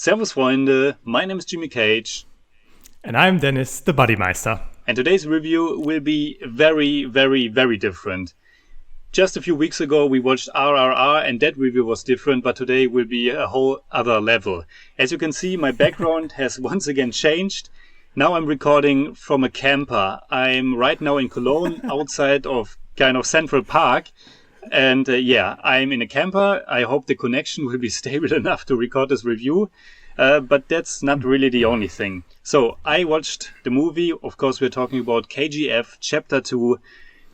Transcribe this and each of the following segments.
Servus Freunde, my name is Jimmy Cage. And I'm Deniz, the Buddymeister. And today's review will be very, very, very different. Just a few weeks ago we watched RRR and that review was different, but today will be a whole other level. As you can see, my background has once again changed. Now I'm recording from a camper. I'm right now in Cologne, outside of kind of Central Park. And I'm in a camper. I hope the connection will be stable enough to record this review. But that's not really the only thing. So I watched the movie. Of course, we're talking about K.G.F. Chapter 2,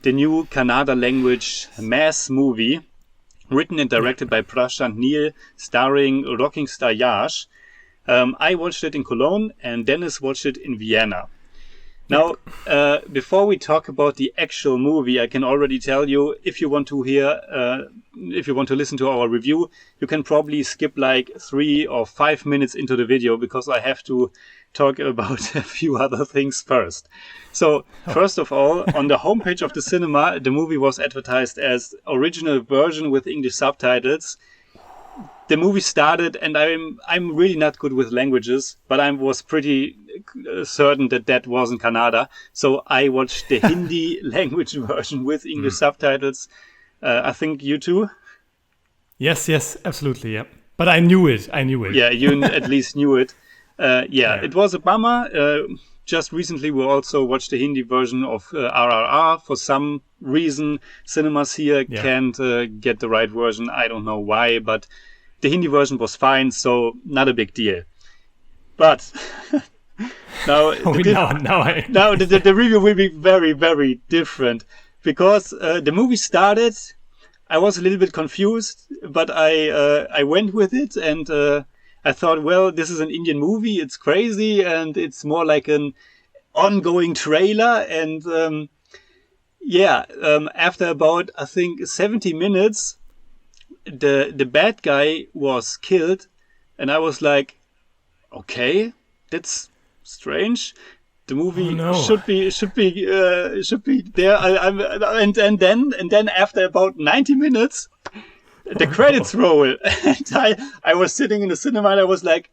the new Kannada language mass movie, written and directed by Prashanth Neel, starring rocking star Yash. I watched it in Cologne and Deniz watched it in Vienna. Now, before we talk about the actual movie, I can already tell you, if you want to listen to our review, you can probably skip like 3 or 5 minutes into the video because I have to talk about a few other things first. So, first of all, on the homepage of the cinema, the movie was advertised as original version with English subtitles. The movie started, and I'm really not good with languages, but I was pretty certain that wasn't Kannada. So I watched the Hindi language version with English subtitles. I think you too? Yes, absolutely, yeah. But I knew it. Yeah, you at least knew it. It was a bummer. Just recently we also watched the Hindi version of RRR. For some reason, cinemas here can't get the right version. I don't know why, but the Hindi version was fine, so not a big deal. But now the review will be very, very different because the movie started. I was a little bit confused, but I went with it and I thought, well, this is an Indian movie. It's crazy and it's more like an ongoing trailer. And after about, I think, 70 minutes, the bad guy was killed, and I was like, okay, that's strange. The movie should be there. And then after about 90 minutes, the credits roll, and I was sitting in the cinema and I was like,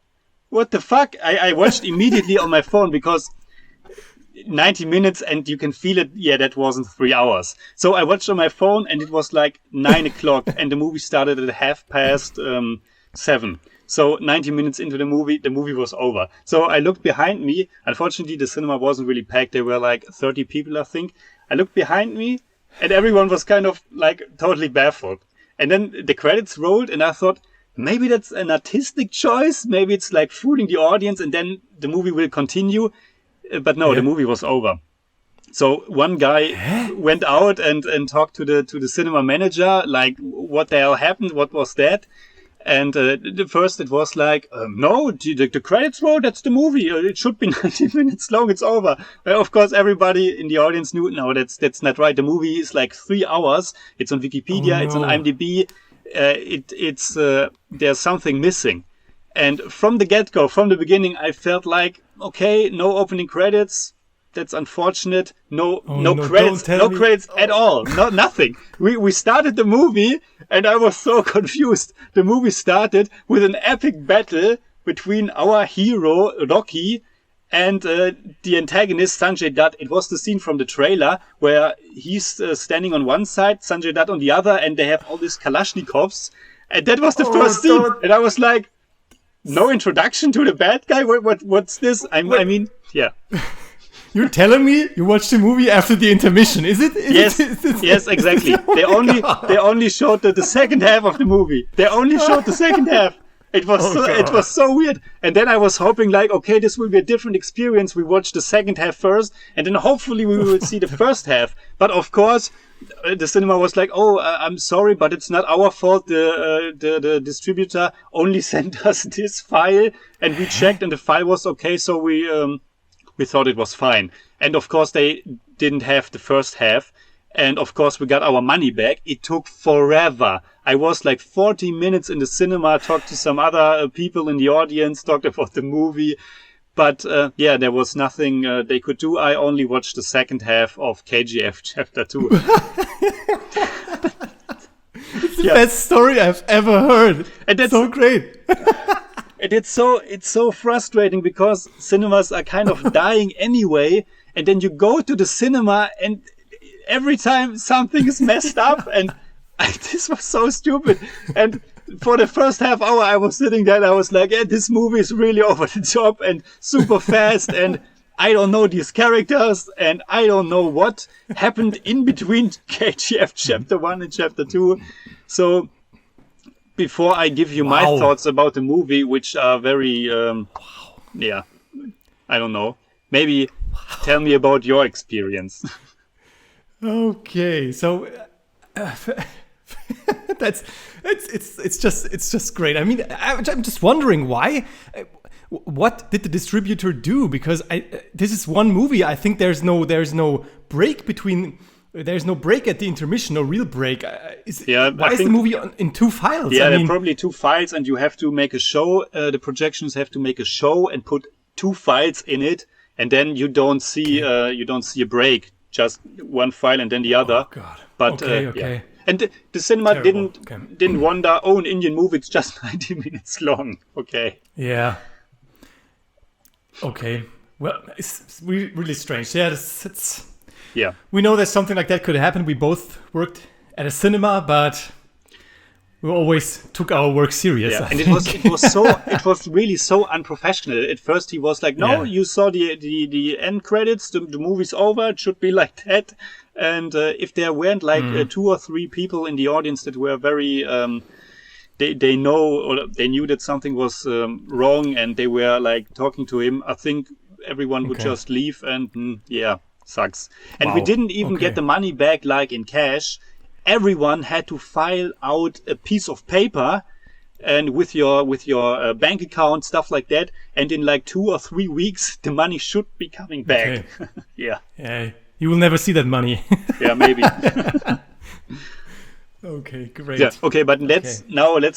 what the fuck? I watched immediately on my phone because 90 minutes and you can feel it. Yeah, that wasn't 3 hours. So I watched on my phone and it was like 9 o'clock and the movie started at 7:30. So 90 minutes into the movie was over. So I looked behind me. Unfortunately, the cinema wasn't really packed. There were like 30 people, I think. I looked behind me and everyone was kind of like totally baffled. And then the credits rolled and I thought, maybe that's an artistic choice. Maybe it's like fooling the audience and then the movie will continue. But no, the movie was over. So one guy went out and talked to the cinema manager, like, what the hell happened? What was that? And first it was like, no, the credits roll, that's the movie. It should be 90 minutes long, it's over. Well, of course, everybody in the audience knew, no, that's not right. The movie is like 3 hours. It's on Wikipedia, it's on IMDb. There's something missing. And from the get-go, from the beginning, I felt like, okay, no opening credits. That's unfortunate. No credits at all. Nothing. We started the movie and I was so confused. The movie started with an epic battle between our hero, Rocky, and the antagonist, Sanjay Dutt. It was the scene from the trailer where he's standing on one side, Sanjay Dutt on the other, and they have all these Kalashnikovs. And that was the first scene. And I was like, no introduction to the bad guy? What's this? I mean, yeah. You're telling me you watched the movie after the intermission, is it? Yes, exactly. They only showed the second half of the movie. They only showed the second half. It was so weird. And then I was hoping like, okay, this will be a different experience. We watch the second half first, and then hopefully we will see the first half. But of course, the cinema was like, oh, I'm sorry, but it's not our fault. The distributor only sent us this file, and we checked, and the file was okay, so we thought it was fine. And of course, they didn't have the first half. And of course, we got our money back. It took forever. I was like 40 minutes in the cinema, talked to some other people in the audience, talked about the movie. But there was nothing they could do. I only watched the second half of K.G.F. Chapter 2. It's the best story I've ever heard. And that's so great. And it's so frustrating because cinemas are kind of dying anyway, and then you go to the cinema and every time something is messed up, and this was so stupid. And for the first half hour, I was sitting there and I was like, this movie is really over the top and super fast, and I don't know these characters, and I don't know what happened in between K.G.F. Chapter 1 and Chapter 2. So before I give you my thoughts about the movie, which are very, I don't know. Maybe tell me about your experience. Okay, so it's just great. I mean, I'm just wondering why. What did the distributor do? Because this is one movie. I think there's no break between. There's no break at the intermission, no real break. Why is the movie in 2 files? Yeah, there are probably 2 files, and you have to make a show. The projections have to make a show and put 2 files in it, and then you don't see a break. Just one file and then the other. Oh God! But okay. Yeah. And the cinema didn't wonder. Oh, an Indian movie, it's just 90 minutes long. Okay. Yeah. Okay. Well, it's really strange. Yeah, it's. Yeah. We know that something like that could happen. We both worked at a cinema, but we always took our work serious. Yeah, and it was really so unprofessional. At first, he was like, "No, you saw the end credits. The movie's over. It should be like that." And if there weren't like 2 or 3 people in the audience that were very, they knew that something was wrong, and they were like talking to him, I think everyone would just leave, and sucks. And we didn't even get the money back like in cash. Everyone had to file out a piece of paper and with your bank account, stuff like that. And in like 2 or 3 weeks, the money should be coming back. Okay. Yeah. You will never see that money. Yeah, maybe. Okay, great. Yeah, okay, but let's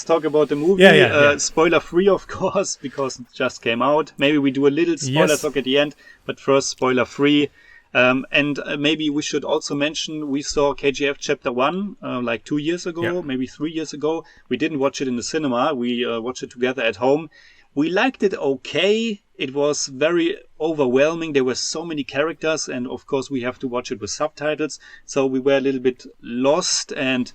talk about the movie. Spoiler free, of course, because it just came out. Maybe we do a little spoiler talk at the end, but first spoiler free. And maybe we should also mention we saw K.G.F. Chapter 1 like 2 years ago, maybe 3 years ago. We didn't watch it in the cinema. We watched it together at home. We liked it okay. It was very overwhelming. There were so many characters, and of course we have to watch it with subtitles. So we were a little bit lost, and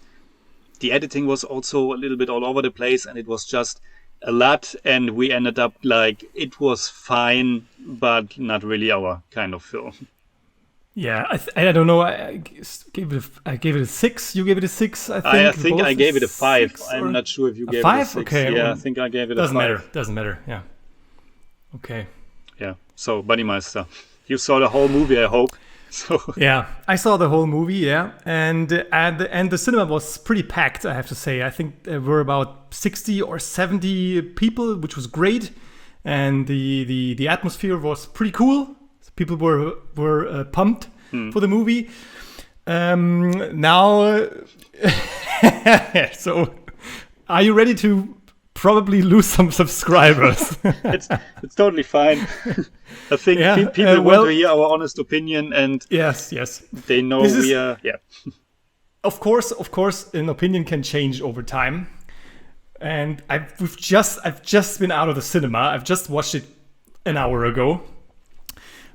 the editing was also a little bit all over the place, and it was just a lot. And we ended up like it was fine, but not really our kind of film. Yeah, I don't know. I gave it a 6. You gave it a 6. I think I gave it a 5. I'm not sure if you gave it a 6. Okay, yeah, I think I gave it a 5. Doesn't matter. Yeah. Okay. Yeah. So, Buddymeister, you saw the whole movie, I hope. So. Yeah, I saw the whole movie. Yeah, and the cinema was pretty packed. I have to say. I think there were about 60 or 70 people, which was great, and the atmosphere was pretty cool. People were pumped for the movie. Now, so are you ready to probably lose some subscribers? It's totally fine. I think people want to hear our honest opinion, and yes, they know we are. Yeah. Of course, an opinion can change over time. And I've just been out of the cinema. I've just watched it an hour ago.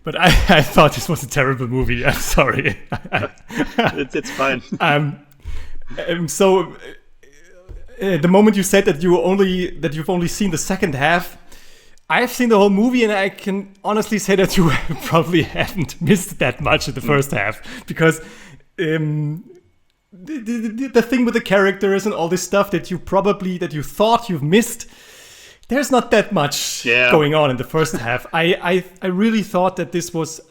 But I thought this was a terrible movie. I'm sorry. It's fine. So the moment you said that you've only seen the second half, I've seen the whole movie, and I can honestly say that you probably haven't missed that much in the first half, because the thing with the characters and all this stuff that you thought you've missed. There's not that much going on in the first half. I really thought that this was...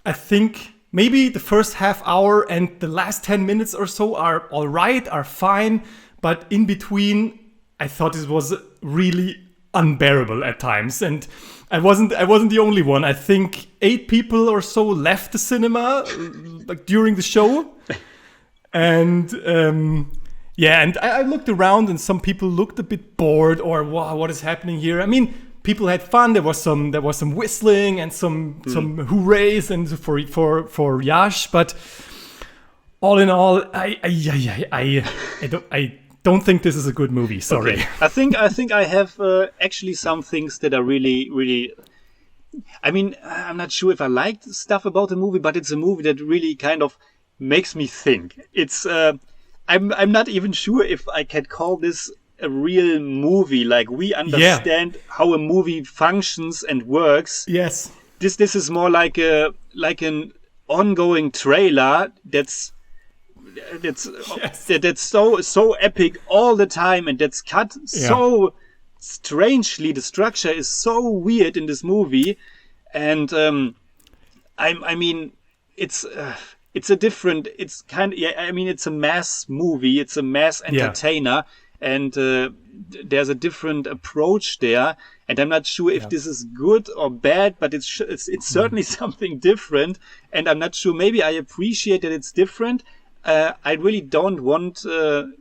I think maybe the first half hour and the last 10 minutes or so are all right, are fine. But in between, I thought this was really unbearable at times. And I wasn't the only one. I think 8 people or so left the cinema like during the show. And... yeah, and I looked around, and some people looked a bit bored, or wow, what is happening here? I mean, people had fun. There was some whistling and some hoorays and for Yash, but all in all, I don't think this is a good movie. Sorry. Okay. I think I have actually some things that are really, really. I mean, I'm not sure if I liked stuff about the movie, but it's a movie that really kind of makes me think. It's. I'm not even sure if I can call this a real movie. Like, we understand how a movie functions and works. Yes. This is more like an ongoing trailer that's so epic all the time, and that's cut so strangely. The structure is so weird in this movie, and I mean, it's a different. It's kind of I mean, it's a mass movie. It's a mass entertainer, and there's a different approach there. And I'm not sure if this is good or bad, but it's certainly something different. And I'm not sure. Maybe I appreciate that it's different. I really don't want the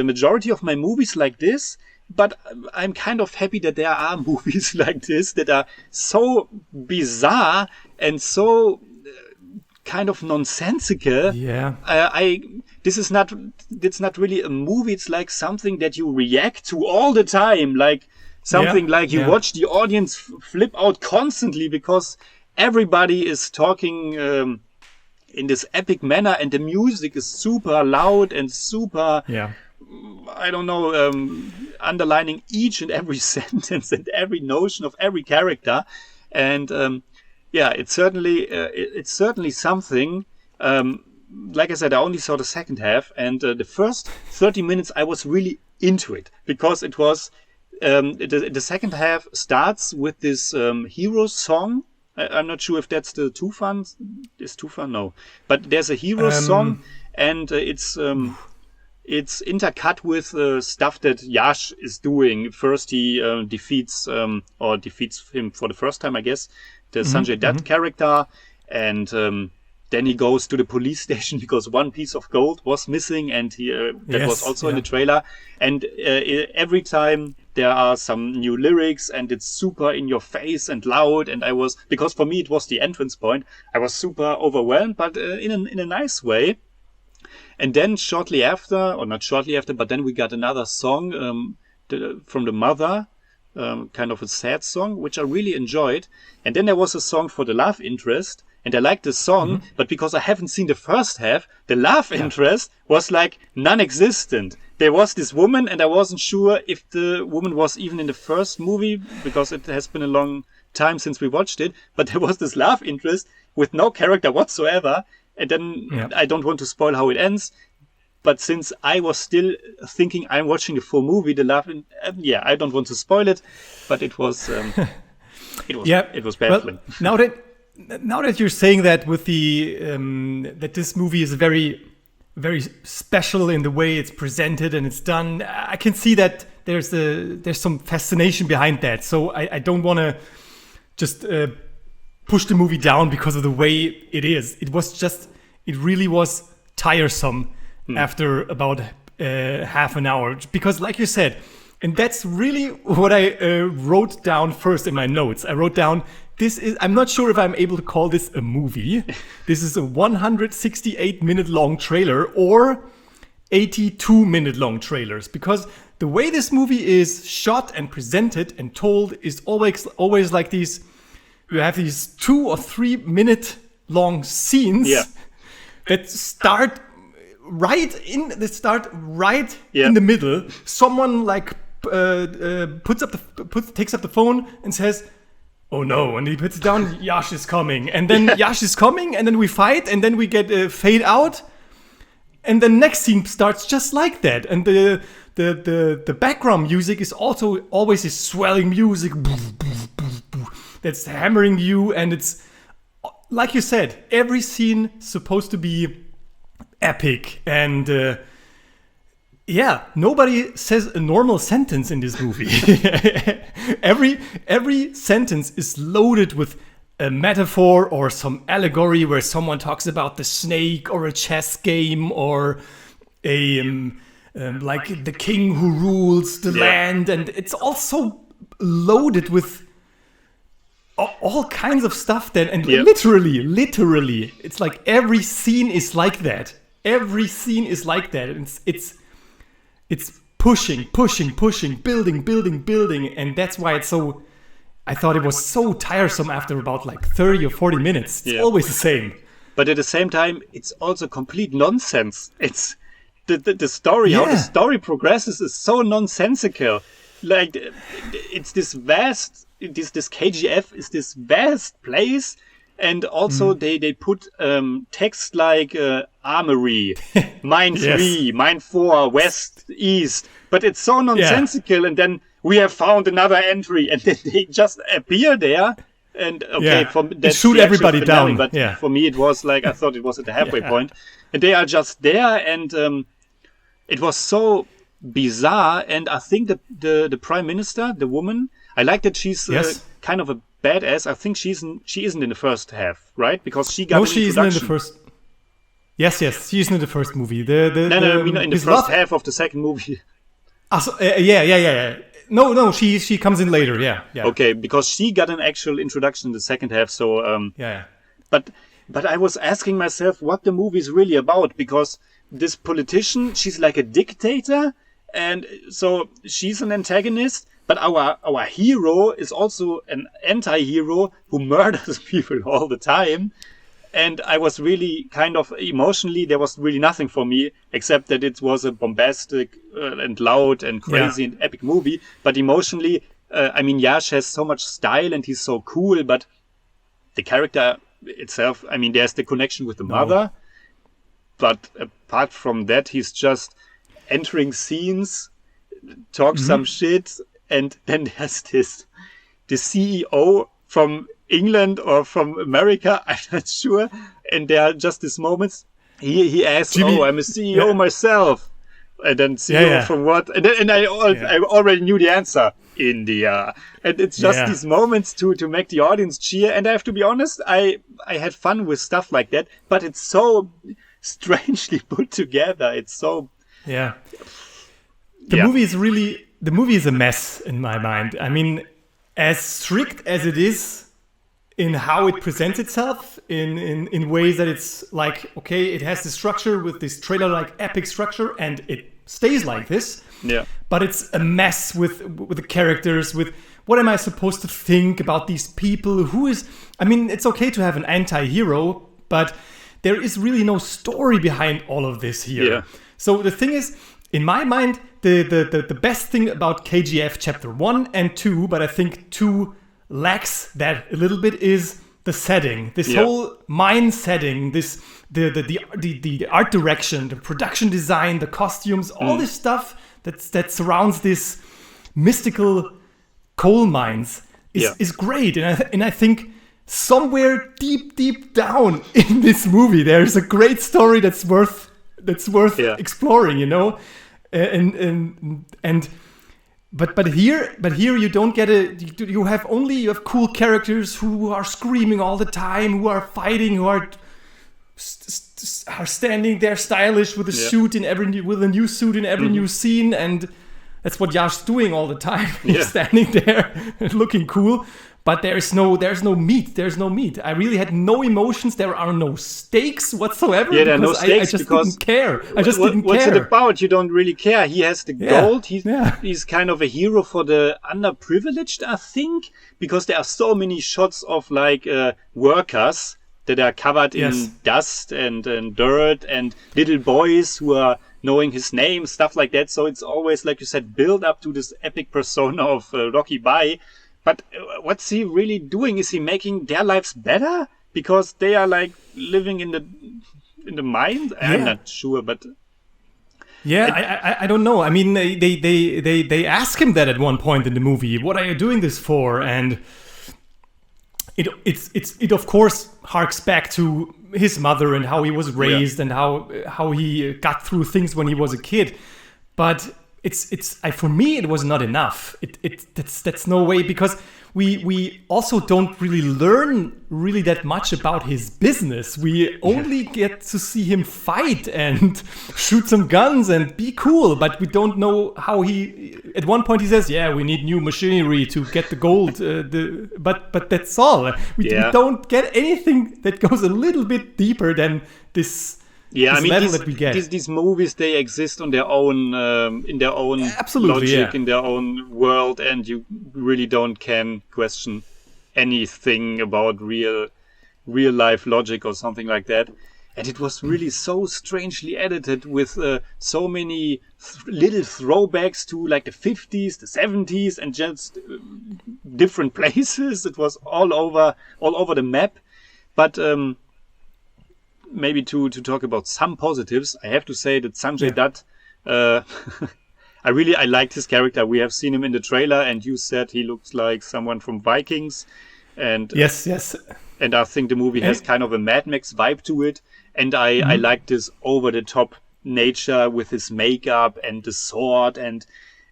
majority of my movies like this, but I'm kind of happy that there are movies like this that are so bizarre and so kind of nonsensical. Yeah. It's not really a movie. It's like something that you react to all the time, like something like you watch the audience flip out constantly because everybody is talking in this epic manner, and the music is super loud and super, I don't know, underlining each and every sentence and every notion of every character. And it's certainly something. Like I said, I only saw the second half, and the first 30 minutes I was really into it because it was the second half starts with this hero song. I'm not sure if that's the Tufan. Is Tufan? No. But there's a hero song, and it's intercut with stuff that Yash is doing. First, he defeats him for the first time, I guess, the Sanjay Dutt character, and then he goes to the police station because one piece of gold was missing, and that was also in the trailer. And every time there are some new lyrics, and it's super in your face and loud. And because for me it was the entrance point, I was super overwhelmed, but in a nice way. And then shortly after, or not shortly after, but then we got another song from the mother, kind of a sad song, which I really enjoyed. And then there was a song for the love interest. And I liked the song, but because I haven't seen the first half, the love interest was like non-existent. There was this woman, and I wasn't sure if the woman was even in the first movie, because it has been a long time since we watched it. But there was this love interest with no character whatsoever. And then I don't want to spoil how it ends. But since I was still thinking I'm watching the full movie, I don't want to spoil it. But it was it was baffling. Well, now that you're saying that with the that this movie is very, very special in the way it's presented and it's done, I can see that there's some fascination behind that. So I don't want to just push the movie down because of the way it is. It really was tiresome after about half an hour, because like you said, and that's really what I wrote down first in my notes. I wrote down, I'm not sure if I'm able to call this a movie. This is a 168-minute long trailer or 82-minute long trailers, because the way this movie is shot and presented and told is always like these. You have these 2 or 3 minute long scenes that start right in the middle. Someone like takes up the phone and says, "Oh no," and he puts it down. Yash is coming, and then Yash is coming, and then we fight, and then we get a fade out, and the next scene starts just like that. And the background music is also always this swelling music that's hammering you, and it's like you said, every scene supposed to be epic, and nobody says a normal sentence in this movie. every sentence is loaded with a metaphor or some allegory where someone talks about the snake or a chess game or a like the king who rules the land, and it's also loaded with all kinds of stuff then, and literally it's like every scene is like that. every scene is like that. It's pushing, building, and that's why it's so. I thought it was so tiresome after about like 30 or 40 minutes. It's always the same. But at the same time, it's also complete nonsense. It's the story, how the story progresses is so nonsensical. Like, it's this vast, this K.G.F. is this vast place. And also they put text like armory, mine 3, mine 4, west, east. But it's so nonsensical. And then we have found another entry. And then they just appear there. And that's shoot everybody down. But for me, it was like, I thought it was at the halfway point. And they are just there. And it was so bizarre. And I think the prime minister, the woman, I like that she's kind of a badass. I think she isn't in the first half, right? Because she got she isn't in the first. Yes, she isn't in the first movie. I mean in the first half of the second movie. Yeah. No, she comes in later. Yeah. Okay, because she got an actual introduction in the second half. So But I was asking myself what the movie is really about, because this politician, she's like a dictator, and so she's an antagonist. But our hero is also an anti-hero who murders people all the time. And I was really kind of emotionally, there was really nothing for me, except that it was a bombastic and loud and crazy and epic movie. But emotionally, I mean, Yash has so much style and he's so cool, but the character itself, I mean, there's the connection with the mother. But apart from that, he's just entering scenes, talk some shit. And then there's the CEO from England or from America, I'm not sure. And there are just these moments. He asks, Jimmy, I'm a CEO myself. And then CEO from what? And I already knew the answer. India. And it's just these moments to make the audience cheer. And I have to be honest, I had fun with stuff like that. But it's so strangely put together. It's so... Yeah. The movie is a mess in my mind. I mean, as strict as it is in how it presents itself, in ways that it's like, okay, it has the structure with this trailer-like epic structure, and it stays like this. Yeah. But it's a mess with the characters, with what am I supposed to think about these people? I mean, it's okay to have an anti-hero, but there is really no story behind all of this here. Yeah. So the thing is, in my mind, the best thing about K.G.F. Chapter 1 and 2, but I think 2 lacks that a little bit, is the setting. This whole mine setting, the art direction, the production design, the costumes, all this stuff that surrounds this mystical coal mines is great. And I think somewhere deep down in this movie, there's a great story that's worth exploring, you know. But here you don't get you have cool characters who are screaming all the time, who are fighting, who are standing there stylish with a new suit in every new scene, and that's what Yash's doing all the time. He's standing there looking cool. But there's no meat. There's no meat. I really had no emotions. There are no stakes whatsoever. Yeah, there are no stakes I just didn't care. What's it about? You don't really care. He has the gold. He's kind of a hero for the underprivileged, I think, because there are so many shots of like workers that are covered in dust and dirt, and little boys who are knowing his name, stuff like that. So it's always, like you said, build up to this epic persona of Rocky Bai. But what's he really doing? Is he making their lives better? Because they are like living in the mine? I'm not sure, but... Yeah, I don't know. I mean, they ask him that at one point in the movie. What are you doing this for? And it of course harks back to his mother and how he was raised and how he got through things when he was a kid. But for me it was not enough. That's no way, because we also don't really learn that much about his business. We only get to see him fight and shoot some guns and be cool, but we don't know how he. At one point he says, "Yeah, we need new machinery to get the gold," but that's all. We don't get anything that goes a little bit deeper than this Yeah, I mean, level that we get. These movies, they exist on their own, in their own Absolutely, logic, yeah. in their own world, and you really can question anything about real life logic or something like that. And it was really so strangely edited with so many little throwbacks to like the 50s, the 70s, and just different places. It was all over the map. But maybe to talk about some positives, I have to say that Sanjay Dutt, I liked his character. We have seen him in the trailer, and you said he looks like someone from Vikings. And Yes. And I think the movie has kind of a Mad Max vibe to it. And I like this over-the-top nature with his makeup and the sword, and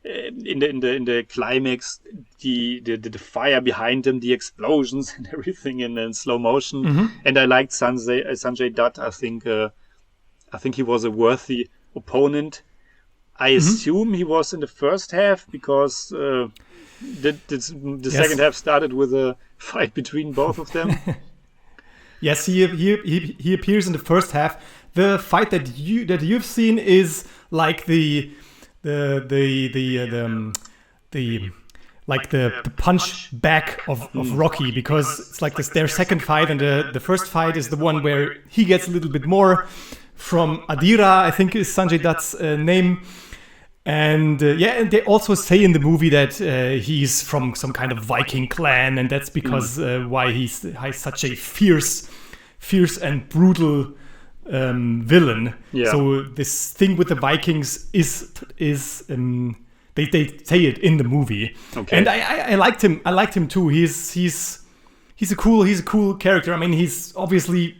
in the climax, the fire behind him, the explosions and everything in slow motion. And I liked Sanjay Dutt. I think he was a worthy opponent. I assume he was in the first half because the second half started with a fight between both of them. Yes, he appears in the first half. The fight that you've seen is like the punch back of Rocky, because it's like their second fight, and the first fight is the one where he gets a little bit more from Adira, I think is Sanjay Dutt's name. And and they also say in the movie that he's from some kind of Viking clan, and that's because why he's such a fierce and brutal villain. Yeah. So this thing with the Vikings is they say it in the movie. Okay. And I liked him. I liked him too. He's a cool character. I mean, he's obviously.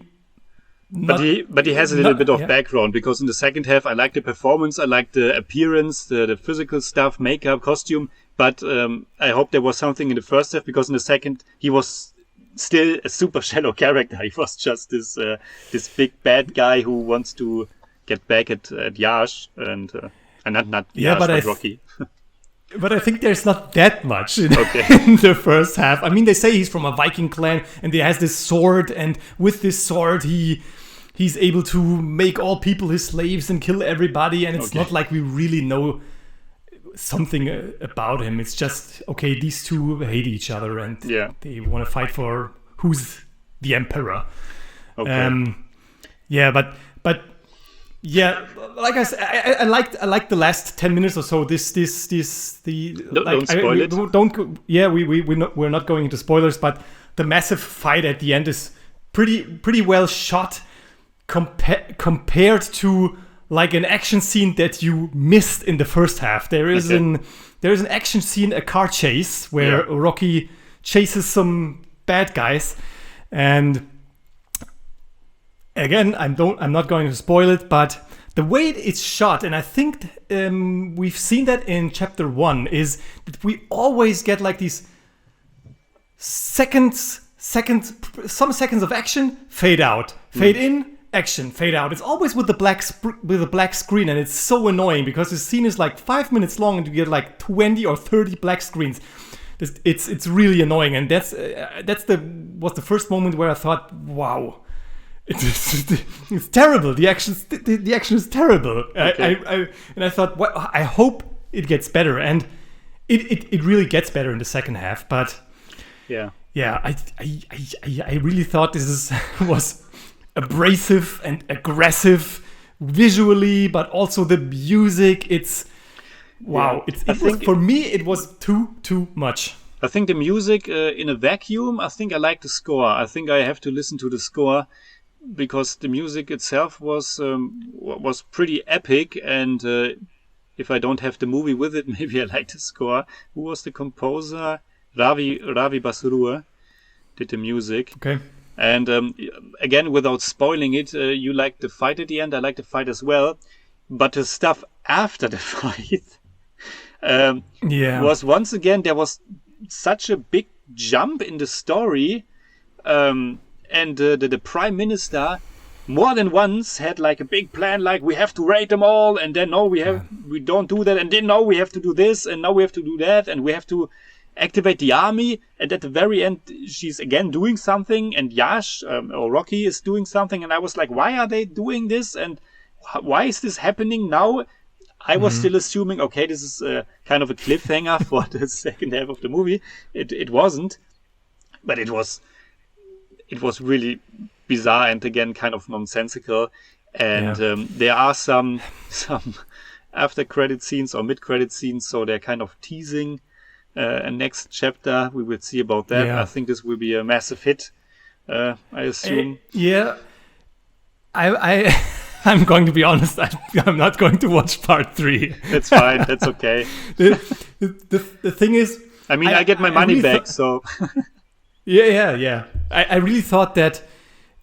But he has a little bit of background, because in the second half I like the performance, I like the appearance, the physical stuff, makeup, costume. But I hope there was something in the first half, because in the second he was still a super shallow character. He was just this big bad guy who wants to get back at Yash and not Yash, but Rocky. But I think there's not that much in the first half. I mean, they say he's from a Viking clan and he has this sword, and with this sword he's able to make all people his slaves and kill everybody, and it's not like we really know something about him. It's just, these two hate each other and they want to fight for who's the emperor. Like I said, I liked the last 10 minutes or so. Don't spoil it. We're not going into spoilers, but the massive fight at the end is pretty well shot compared to like an action scene that you missed in the first half. There is an action scene, a car chase where Rocky chases some bad guys, and again, I'm not going to spoil it, but the way it's shot, and I think we've seen that in chapter 1, is that we always get like these some seconds of action, fade out, fade in, action, fade out. It's always with the black screen, and it's so annoying because the scene is like 5 minutes long and you get like 20 or 30 black screens. It's really annoying, and was the first moment where I thought, wow. It's terrible. The action is terrible. And I thought, I hope it gets better, and it really gets better in the second half. But I really thought this was abrasive and aggressive visually, but also the music. It's wow. For me, it was too much. I think the music in a vacuum. I think I like the score. I think I have to listen to the score, because the music itself was pretty epic, and if I don't have the movie with it, maybe I like the score. Who was the composer? Ravi Basrur did the music. Okay. And again, without spoiling it, you like the fight at the end. I like the fight as well, but the stuff after the fight was, once again, there was such a big jump in the story. And the prime minister more than once had like a big plan, like we have to raid them all, and then we don't do that, and then we have to do this, and now we have to do that, and we have to, activate the army, and at the very end she's again doing something, and Yash or Rocky is doing something, and I was like, why are they doing this, and why is this happening now? I was still assuming, okay, this is kind of a cliffhanger for the second half of the movie. It wasn't, but it was really bizarre and again kind of nonsensical. And there are some after credit scenes or mid credit scenes, so they're kind of teasing a next chapter. We will see about that. Yeah. I think this will be a massive hit. I assume. I'm going to be honest. I'm not going to watch part 3. That's fine. That's okay. The thing is, I mean, I get my money really back, so. Yeah. I really thought that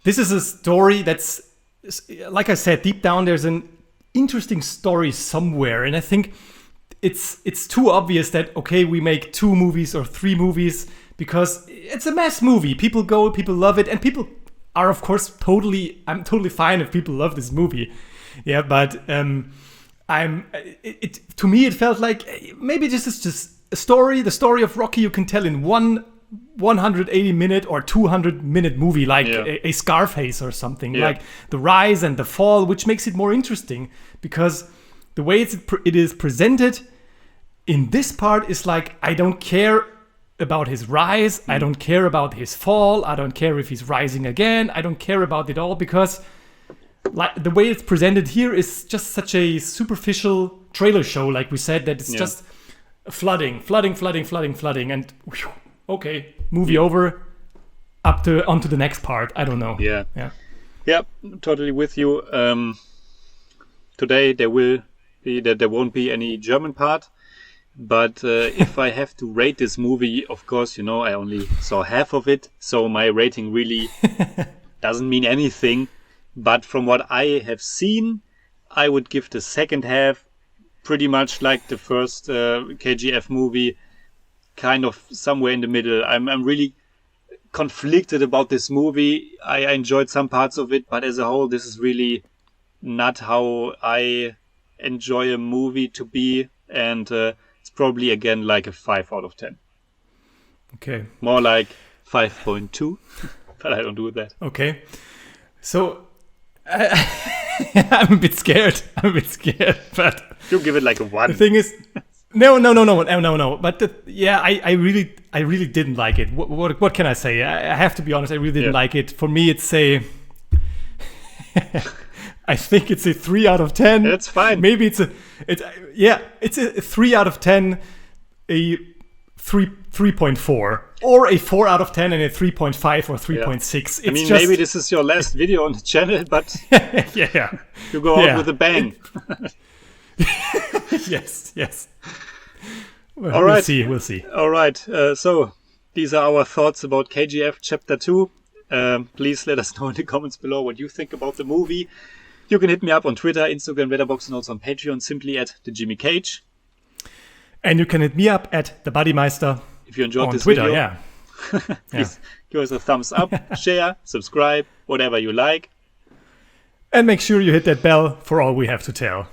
this is a story that's, like I said, deep down there's an interesting story somewhere, and I think it's too obvious that, okay, we make 2 movies or 3 movies because it's a mass movie. People go, people love it, and people are, of course, I'm totally fine if people love this movie. Yeah, but to me it felt like maybe this is just a story. The story of Rocky you can tell in one 180-minute or 200-minute movie, like a Scarface or something, like the rise and the fall, which makes it more interesting because the way it is presented in this part is like, I don't care about his rise, I don't care about his fall, I don't care if he's rising again, I don't care about it all, because like the way it's presented here is just such a superficial trailer show, like we said, that it's just flooding, and whew, okay, movie over, onto the next part. I don't know. Yeah, totally with you. Today there won't be any German part. But if I have to rate this movie, of course, I only saw half of it, so my rating really doesn't mean anything. But from what I have seen, I would give the second half pretty much like the first K.G.F. movie, kind of somewhere in the middle. I'm really conflicted about this movie. I enjoyed some parts of it, but as a whole, this is really not how I enjoy a movie to be, and it's probably again like a 5 out of 10. Okay. More like 5.2, but I don't do that. Okay. So I'm a bit scared, but you give it like a 1. The thing is, no. But I really didn't like it. What can I say? I have to be honest. I really didn't like it. For me, it's a. I think it's a 3 out of 10. That's fine. Maybe it's a 3 out of 10, a 3.4, or a 4 out of 10 and a 3.5 or 3.6. I mean, maybe this is your last video on the channel, but you go out with a bang. Yes. Well, all right. We'll see. All right. So these are our thoughts about K.G.F. Chapter 2. Please let us know in the comments below what you think about the movie. You can hit me up on Twitter, Instagram, Letterboxd, and also on Patreon, simply at the Jimmy Cage. And you can hit me up at the Buddymeister. If you enjoyed this Twitter, video, please give us a thumbs up, share, subscribe, whatever you like. And make sure you hit that bell for all we have to tell.